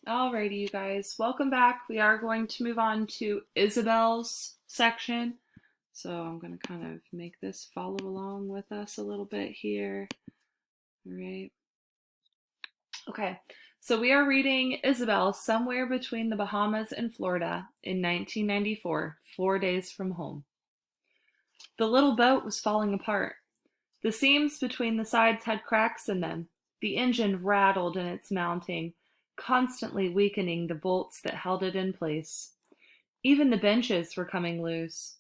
Alrighty, you guys, welcome back. We are going to move on to Isabel's section. So I'm going to kind of make this follow along with us a little bit here. All right. Okay. So we are reading Isabel somewhere between the Bahamas and Florida in 1994, 4 days from home. The little boat was falling apart. The seams between the sides had cracks in them. The engine rattled in its mounting, constantly weakening the bolts that held it in place. Even the benches were coming loose.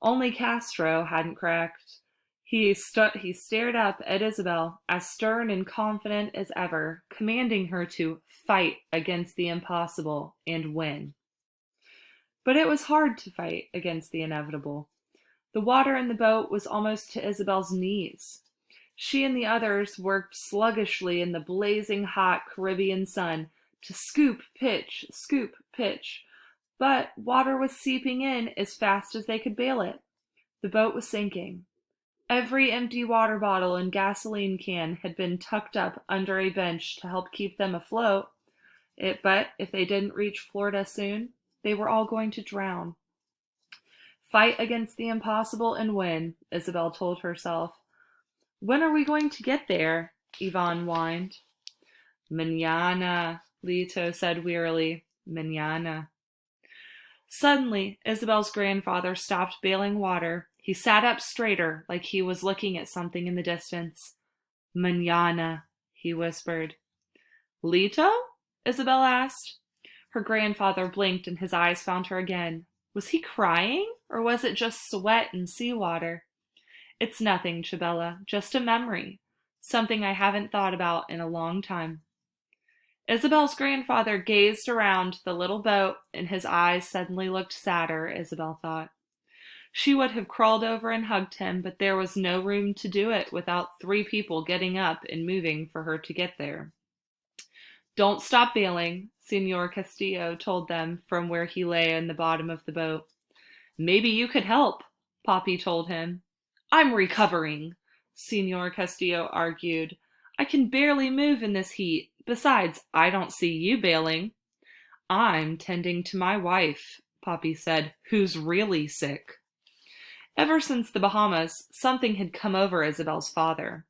Only Castro hadn't cracked. He stared up at Isabel, as stern and confident as ever, commanding her to fight against the impossible and win. But it was hard to fight against the inevitable. The water in the boat was almost to Isabel's knees. She and the others worked sluggishly in the blazing hot Caribbean sun to scoop, pitch, but water was seeping in as fast as they could bail it. The boat was sinking. Every empty water bottle and gasoline can had been tucked up under a bench to help keep them afloat. But if they didn't reach Florida soon, they were all going to drown. Fight against the impossible and win, Isabel told herself. When are we going to get there? Yvonne whined. Mañana, Lito said wearily. Mañana. Suddenly, Isabel's grandfather stopped bailing water. He sat up straighter, like he was looking at something in the distance. Mañana, he whispered. Lito? Isabel asked. Her grandfather blinked and his eyes found her again. Was he crying, or was it just sweat and seawater? It's nothing, Chabella, just a memory. Something I haven't thought about in a long time. Isabel's grandfather gazed around the little boat, and his eyes suddenly looked sadder, Isabel thought. She would have crawled over and hugged him, but there was no room to do it without 3 people getting up and moving for her to get there. Don't stop bailing, Senor Castillo told them from where he lay in the bottom of the boat. Maybe you could help, Poppy told him. I'm recovering, Senor Castillo argued. I can barely move in this heat. Besides, I don't see you bailing. I'm tending to my wife, Poppy said, who's really sick. Ever since the Bahamas, something had come over Isabel's father.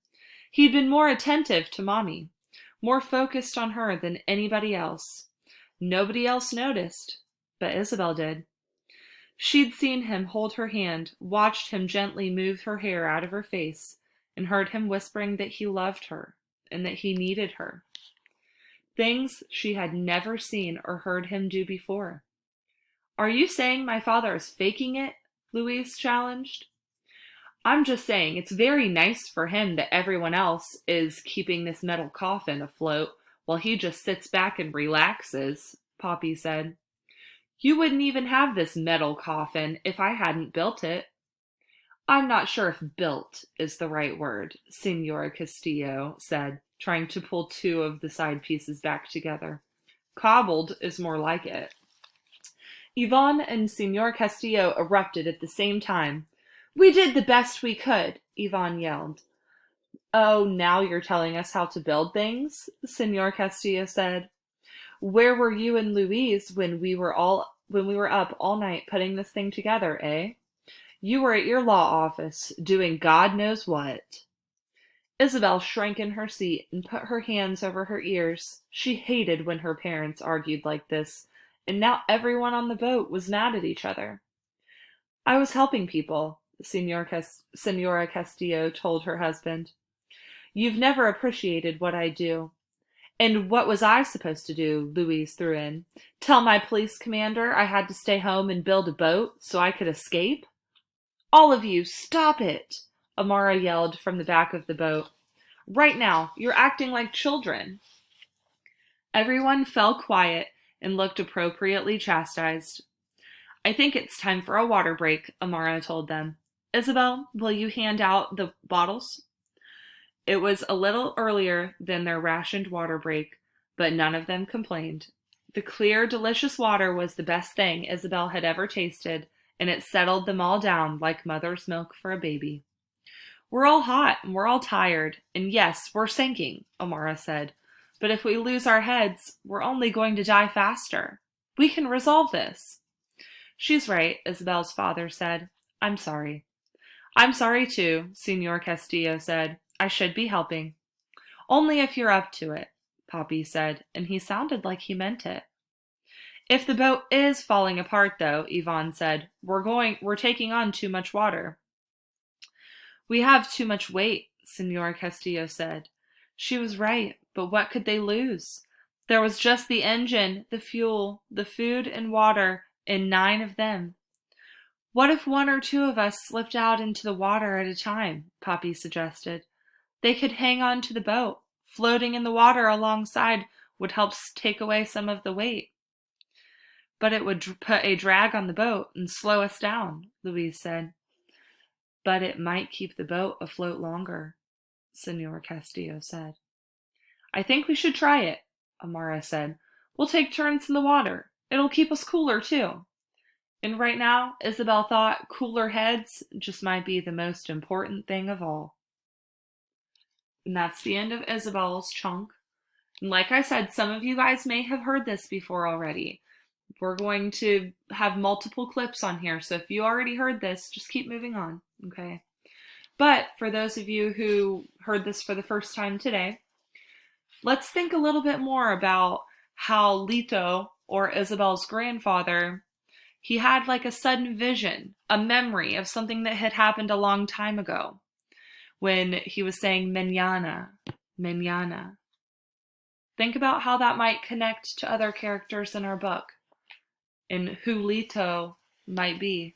He'd been more attentive to Mommy, more focused on her than anybody else. Nobody else noticed, but Isabel did. She'd seen him hold her hand, watched him gently move her hair out of her face, and heard him whispering that he loved her and that he needed her. Things she had never seen or heard him do before. Are you saying my father is faking it? Louise challenged. I'm just saying it's very nice for him that everyone else is keeping this metal coffin afloat while he just sits back and relaxes, Poppy said. You wouldn't even have this metal coffin if I hadn't built it. I'm not sure if built is the right word, Senora Castillo said, trying to pull 2 of the side pieces back together. Cobbled is more like it. Yvonne and Senor Castillo erupted at the same time. We did the best we could, Yvonne yelled. Oh, now you're telling us how to build things? Senor Castillo said. Where were you and Louise when we were up all night putting this thing together, eh? You were at your law office, doing God knows what. Isabel shrank in her seat and put her hands over her ears. She hated when her parents argued like this, and now everyone on the boat was mad at each other. I was helping people, Senora Castillo told her husband. You've never appreciated what I do. And what was I supposed to do? Louise threw in. Tell my police commander I had to stay home and build a boat so I could escape? All of you, stop it! Amara yelled from the back of the boat. Right now, you're acting like children. Everyone fell quiet and looked appropriately chastised. I think it's time for a water break, Amara told them. Isabel, will you hand out the bottles? It was a little earlier than their rationed water break, but none of them complained. The clear, delicious water was the best thing Isabel had ever tasted, and it settled them all down like mother's milk for a baby. We're all hot and we're all tired, and yes, we're sinking, Amara said. But if we lose our heads, we're only going to die faster. We can resolve this. She's right, Isabel's father said. I'm sorry. I'm sorry too, Senor Castillo said. I should be helping. Only if you're up to it, Poppy said, and he sounded like he meant it. If the boat is falling apart, though, Yvonne said, we're taking on too much water. We have too much weight, Senor Castillo said. She was right, but what could they lose? There was just the engine, the fuel, the food and water, and 9 of them. What if 1 or 2 of us slipped out into the water at a time? Poppy suggested. They could hang on to the boat. Floating in the water alongside would help take away some of the weight. But it would put a drag on the boat and slow us down, Louise said. But it might keep the boat afloat longer, Senor Castillo said. I think we should try it, Amara said. We'll take turns in the water. It'll keep us cooler, too. And right now, Isabel thought cooler heads just might be the most important thing of all. And that's the end of Isabel's chunk. And like I said, some of you guys may have heard this before already. We're going to have multiple clips on here, so if you already heard this, just keep moving on, okay? But for those of you who heard this for the first time today, let's think a little bit more about how Lito, or Isabel's grandfather, he had like a sudden vision, a memory of something that had happened a long time ago when he was saying mañana, mañana. Think about how that might connect to other characters in our book and who Lito might be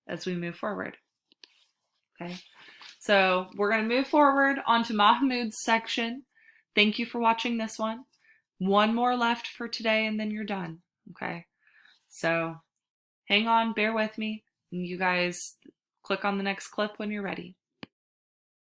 as we move forward. Okay, so we're going to move forward onto Mahmoud's section. Thank you for watching this one. One more left for today and then you're done. Okay, so hang on, bear with me, and you guys click on the next clip when you're ready.